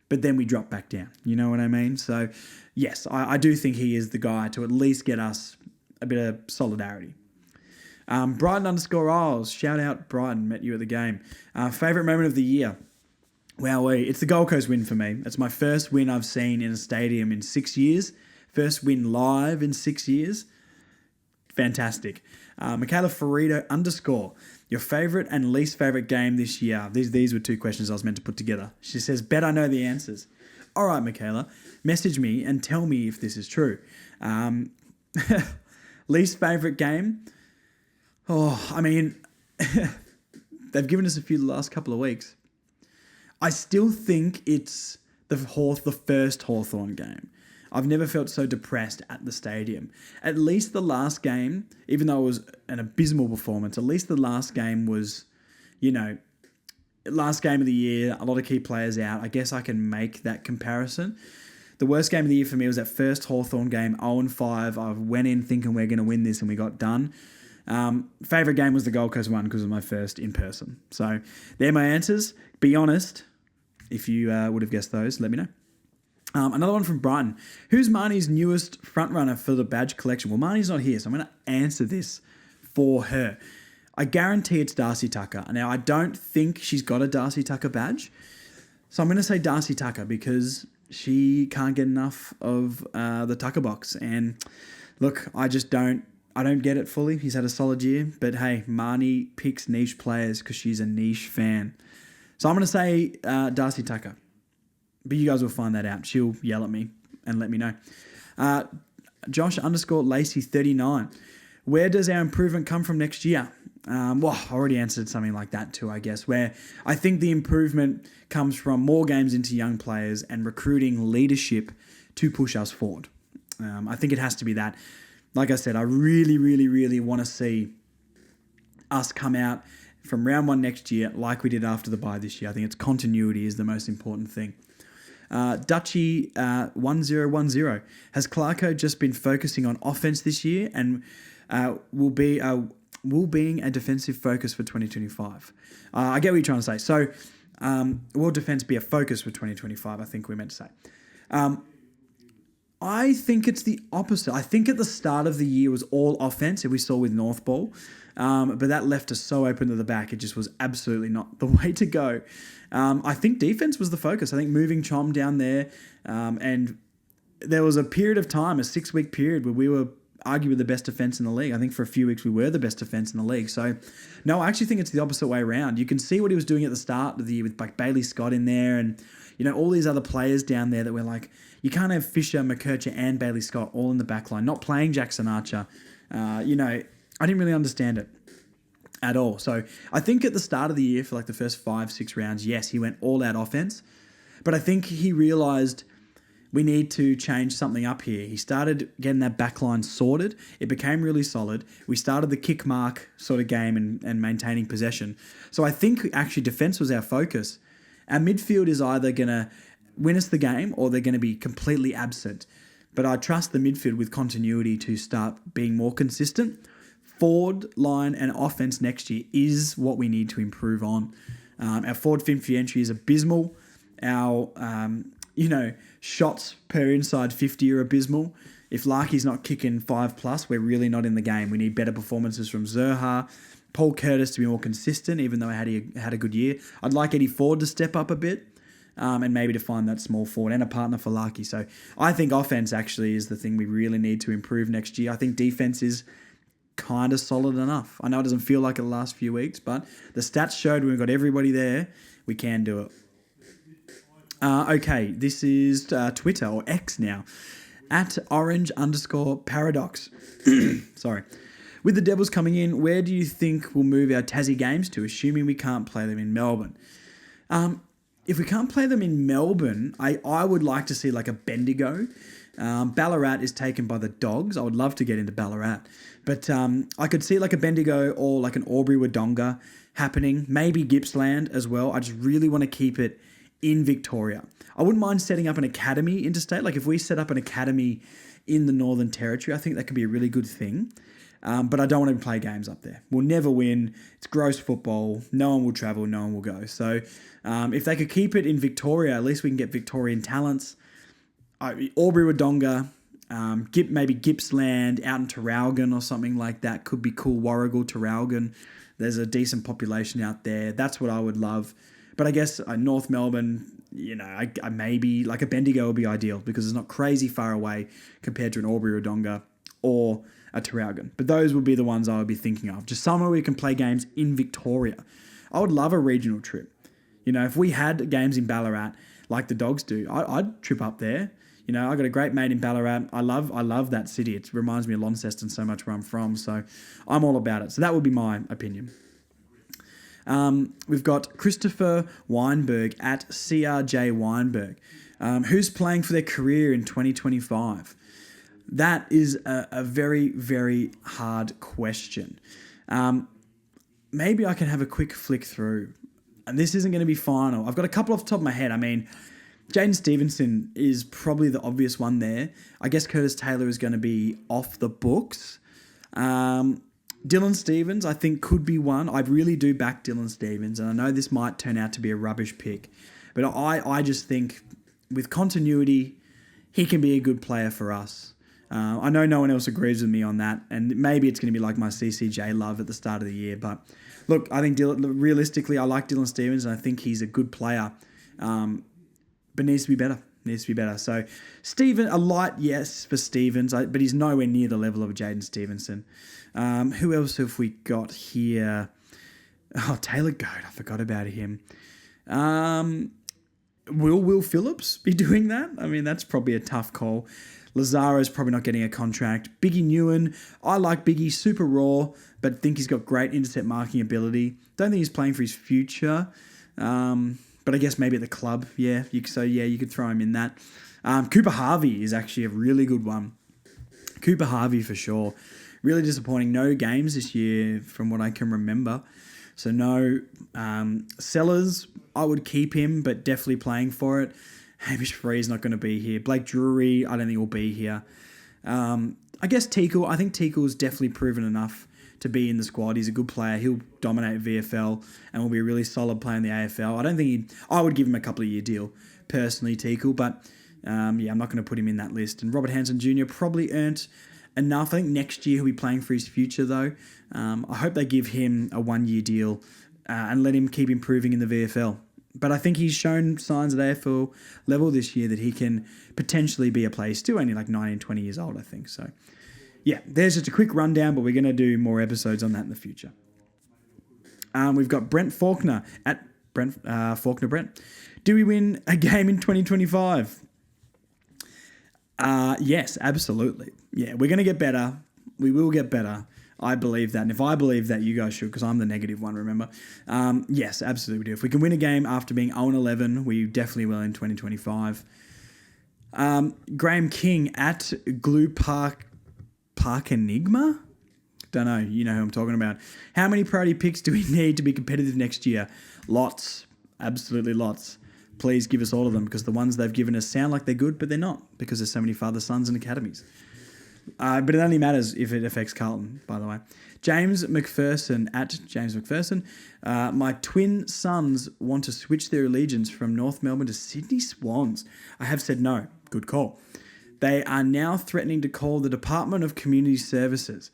but then we drop back down. You know what I mean? So yes, I do think he is the guy to at least get us a bit of solidarity. Brighton_Isles, shout out Brighton, met you at the game. Favourite moment of the year? Wow, it's the Gold Coast win for me. It's my first win I've seen in a stadium in 6 years. First win live in 6 years. Fantastic. Michaela Ferrito_. Your favourite and least favourite game this year? These were 2 questions I was meant to put together. She says, bet I know the answers. All right, Michaela, message me and tell me if this is true. Least favourite game? Oh, I mean, they've given us a few the last couple of weeks. I still think it's the first Hawthorn game. I've never felt so depressed at the stadium. At least the last game, even though it was an abysmal performance, at least the last game was, last game of the year, a lot of key players out. I guess I can make that comparison. The worst game of the year for me was that first Hawthorn game, 0-5. I went in thinking we're going to win this and we got done. Favourite game was the Gold Coast one because it was my first in person. So they're my answers. Be honest, if you would have guessed those, let me know. Another one from Brighton. Who's Marnie's newest frontrunner for the badge collection? Well, Marnie's not here, so I'm going to answer this for her. I guarantee it's Darcy Tucker. Now, I don't think she's got a Darcy Tucker badge, so I'm going to say Darcy Tucker because she can't get enough of the Tucker box. And look, I don't get it fully. He's had a solid year, but hey, Marnie picks niche players because she's a niche fan. So I'm going to say Darcy Tucker. But you guys will find that out. She'll yell at me and let me know. Josh_Lacey39. Where does our improvement come from next year? Well, I already answered something like that too, I guess, where I think the improvement comes from more games into young players and recruiting leadership to push us forward. I think it has to be that. Like I said, I really, really, really want to see us come out from round 1 next year like we did after the bye this year. I think it's continuity is the most important thing. Dutchy1010. Has Clarko just been focusing on offense this year and will being a defensive focus for 2025? I get what you're trying to say. So will defense be a focus for 2025? I think we meant to say. I think it's the opposite. I think at the start of the year was all offense, as we saw with North Ball. But that left us so open to the back. It just was absolutely not the way to go. I think defense was the focus. I think moving Chom down there, and there was a period of time, a 6-week period, where we were arguably the best defense in the league. I think for a few weeks we were the best defense in the league. So, no, I actually think it's the opposite way around. You can see what he was doing at the start of the year with like Bailey Scott in there and, all these other players down there that were like, you can't have Fisher, McKercher and Bailey Scott all in the back line, not playing Jackson Archer. I didn't really understand it at all. So I think at the start of the year for like the first 5-6 rounds, yes, he went all out offense, but I think he realized we need to change something up here. He started getting that back line sorted. It became really solid. We started the kick mark sort of game and maintaining possession. So I think actually defense was our focus. Our midfield is either going to win us the game or they're going to be completely absent. But I trust the midfield with continuity to start being more consistent. Forward line and offense next year is what we need to improve on. Our forward fin entry is abysmal. Our, shots per inside 50 are abysmal. if Larky's not kicking 5+, we're really not in the game. We need better performances from Zerha, Paul Curtis to be more consistent, even though he had a good year. I'd like Eddie Ford to step up a bit. And maybe to find that small forward and a partner for Larky. So I think offense actually is the thing we really need to improve next year. I think defense is kind of solid enough. I know it doesn't feel like it the last few weeks, but the stats showed when we've got everybody there, we can do it. Okay, this is Twitter or X now. At @orange_paradox. Sorry. With the Devils coming in, where do you think we'll move our Tassie games to, assuming we can't play them in Melbourne? If we can't play them in Melbourne, I would like to see like a Bendigo. Ballarat is taken by the Dogs. I would love to get into Ballarat. But I could see like a Bendigo or like an Albury-Wodonga happening. Maybe Gippsland as well. I just really want to keep it in Victoria. I wouldn't mind setting up an academy interstate. Like if we set up an academy in the Northern Territory, I think that could be a really good thing. But I don't want to play games up there. We'll never win. It's gross football. No one will travel. No one will go. So if they could keep it in Victoria, at least we can get Victorian talents. Albury-Wodonga, maybe Gippsland, out in Traralgon or something like that. Could be cool. Warragul, Traralgon. There's a decent population out there. That's what I would love. But I guess North Melbourne, I maybe like a Bendigo would be ideal because it's not crazy far away compared to an Albury-Wodonga or a Traralgon. But those would be the ones I would be thinking of. Just somewhere we can play games in Victoria. I would love a regional trip. If we had games in Ballarat like the Dogs do, I'd trip up there. I got a great mate in Ballarat. I love that city. It reminds me of Launceston so much where I'm from. So I'm all about it. So that would be my opinion. We've got Christopher Weinberg at CRJ Weinberg. Who's playing for their career in 2025? That is a very, very hard question. Maybe I can have a quick flick through. And this isn't going to be final. I've got a couple off the top of my head. I mean, Jaden Stevenson is probably the obvious one there. I guess Curtis Taylor is going to be off the books. Dylan Stevens, I think, could be one. I really do back Dylan Stevens, and I know this might turn out to be a rubbish pick. But I just think with continuity, he can be a good player for us. I know no one else agrees with me on that, and maybe it's going to be like my CCJ love at the start of the year. But look, I think realistically, I like Dylan Stevens, and I think he's a good player, but needs to be better. So Steven, a light yes for Stevens, but he's nowhere near the level of Jaden Stevenson. Who else have we got here? Oh, Taylor Goad, I forgot about him. Will Phillips be doing that? I mean, that's probably a tough call. Lazaro's probably not getting a contract. Biggie Newen, I like Biggie, super raw, but think he's got great intercept marking ability. Don't think he's playing for his future, but I guess maybe at the club, you could throw him in that. Cooper Harvey is actually a really good one. Cooper Harvey for sure. Really disappointing. No games this year from what I can remember. So no. Sellers, I would keep him, but definitely playing for it. Hamish Free's not going to be here. Blake Drury, I don't think he'll be here. I guess Teakle. I think Teakle's definitely proven enough to be in the squad. He's a good player. He'll dominate VFL and will be a really solid player in the AFL. I don't think I would give him a couple of year deal, personally, Teakle, but I'm not going to put him in that list. And Robert Hansen Jr. probably earned enough. I think next year he'll be playing for his future, though. I hope they give him a 1 year deal and let him keep improving in the VFL. But I think he's shown signs at AFL level this year that he can potentially be a player. He's still only like 19, 20 years old, I think. So, yeah, there's just a quick rundown, but we're going to do more episodes on that in the future. We've got Brent Faulkner at Faulkner Brent. Do we win a game in 2025? Yes, absolutely. Yeah, we're going to get better. We will get better. I believe that. And if I believe that, you guys should, because I'm the negative one, remember? Yes, absolutely we do. If we can win a game after being 0-11, we definitely will in 2025. Graham King at Glue Park Enigma? Don't know. You know who I'm talking about. How many priority picks do we need to be competitive next year? Lots. Absolutely lots. Please give us all of them, because the ones they've given us sound like they're good, but they're not, because there's so many father, sons and academies. But it only matters if it affects Carlton, by the way. James McPherson at James McPherson. My twin sons want to switch their allegiance from North Melbourne to Sydney Swans. I have said no. Good call. They are now threatening to call the Department of Community Services.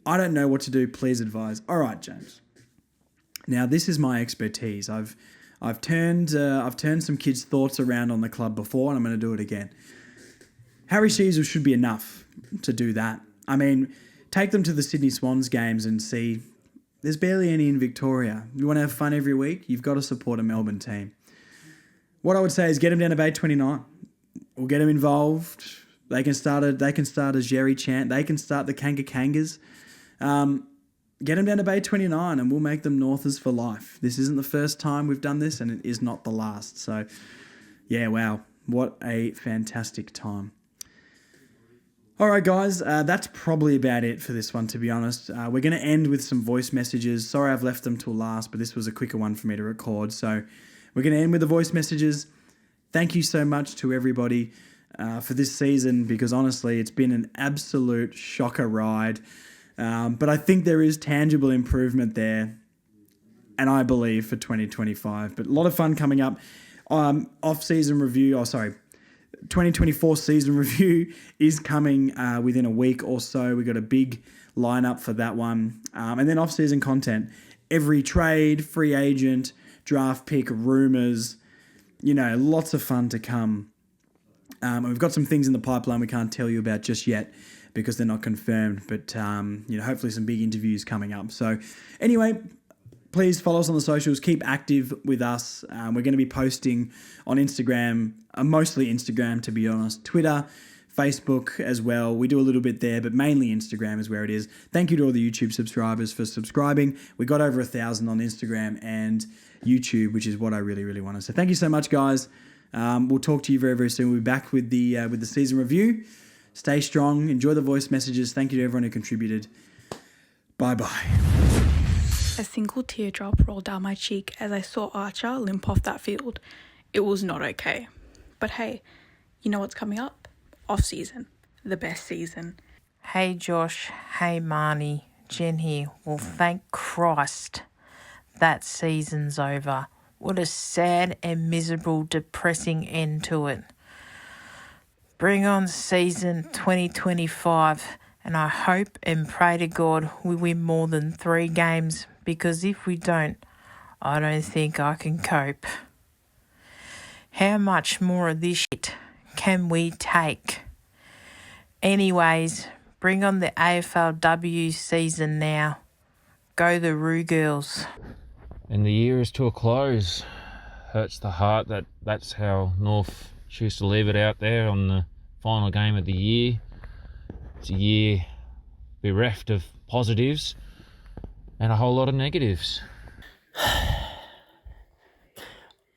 I don't know what to do. Please advise. All right, James. Now, this is my expertise. I've turned some kids' thoughts around on the club before, and I'm going to do it again. Harry Sheasel should be enough to do that. I mean, take them to the Sydney Swans games and see there's barely any in Victoria. You want to have fun every week? You've got to support a Melbourne team. What I would say is get them down to Bay 29. We'll get them involved. They can start a Jerry chant. They can start the Kanga Kangas. Get them down to Bay 29 and we'll make them Northers for life. This isn't the first time we've done this and it is not the last. So, yeah, wow. What a fantastic time. All right, guys, that's probably about it for this one, to be honest. We're going to end with some voice messages. Sorry I've left them till last, but this was a quicker one for me to record. So we're going to end with the voice messages. Thank you so much to everybody for this season because, honestly, it's been an absolute shocker ride. But I think there is tangible improvement there, and I believe for 2025. But a lot of fun coming up. Off-season review, 2024 season review is coming within a week or so. We've got a big lineup for that one. And then off-season content. Every trade, free agent, draft pick, rumours, lots of fun to come. And we've got some things in the pipeline we can't tell you about just yet because they're not confirmed. But, hopefully some big interviews coming up. So anyway, please follow us on the socials. Keep active with us. We're going to be posting on Instagram, mostly Instagram, to be honest. Twitter, Facebook as well. We do a little bit there, but mainly Instagram is where it is. Thank you to all the YouTube subscribers for subscribing. We got over 1,000 on Instagram and YouTube, which is what I really, really wanted. So thank you so much, guys. We'll talk to you very, very soon. We'll be back with the season review. Stay strong. Enjoy the voice messages. Thank you to everyone who contributed. Bye-bye. A single teardrop rolled down my cheek as I saw Archer limp off that field. It was not okay. But hey, you know what's coming up? Off-season. The best season. Hey Josh, hey Marnie, Jen here. Well, thank Christ that season's over. What a sad and miserable, depressing end to it. Bring on season 2025 and I hope and pray to God we win more than 3 games because if we don't, I don't think I can cope. How much more of this shit can we take? Anyways, bring on the AFLW season now. Go the Roo Girls. And the year is to a close. Hurts the heart that that's how North choose to leave it out there on the final game of the year. It's a year bereft of positives and a whole lot of negatives.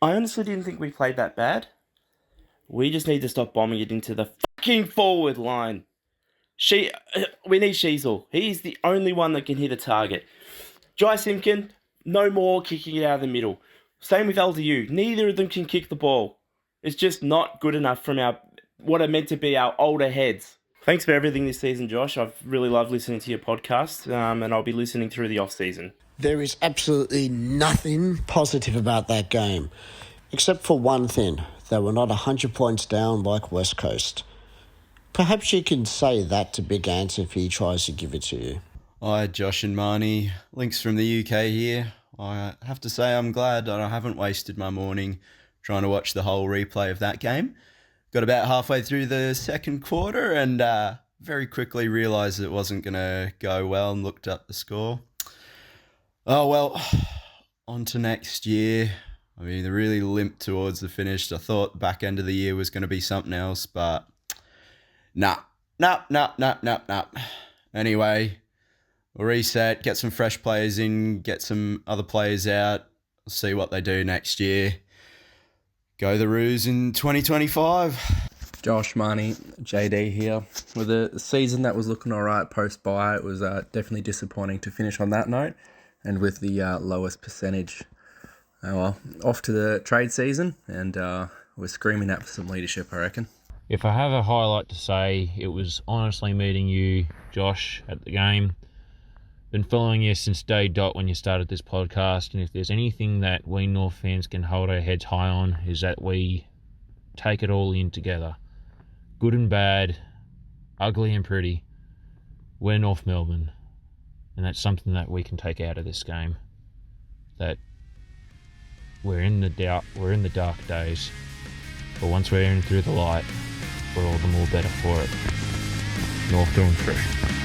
I honestly didn't think we played that bad. We just need to stop bombing it into the fucking forward line. We need Sheasel. He's the only one that can hit a target. Jai Simpkin, no more kicking it out of the middle. Same with LDU. Neither of them can kick the ball. It's just not good enough from what are meant to be our older heads. Thanks for everything this season, Josh. I've really loved listening to your podcast, and I'll be listening through the off-season. There is absolutely nothing positive about that game, except for one thing. They were not 100 points down like West Coast. Perhaps you can say that to Big Ant if he tries to give it to you. Hi, Josh and Marnie. Links from the UK here. I have to say I'm glad that I haven't wasted my morning trying to watch the whole replay of that game. Got about halfway through the second quarter and very quickly realised it wasn't going to go well and looked up the score. Oh, well, on to next year. I mean, they really limped towards the finish. I thought the back end of the year was going to be something else, but nah. Anyway, we'll reset, get some fresh players in, get some other players out, see what they do next year. Go the Roos in 2025. Josh, Marnie, JD here. With a season that was looking alright post-bye, it was definitely disappointing to finish on that note, and with the lowest percentage. Oh well, off to the trade season, and we're screaming out for some leadership, I reckon. If I have a highlight to say, it was honestly meeting you, Josh, at the game. Been following you since day dot when you started this podcast, and if there's anything that we North fans can hold our heads high on, is that we take it all in together. good and bad, ugly and pretty, we're North Melbourne. And that's something that we can take out of this game. That we're in the dark days, but once we're in through the light, we're all the more better for it. North doing 3.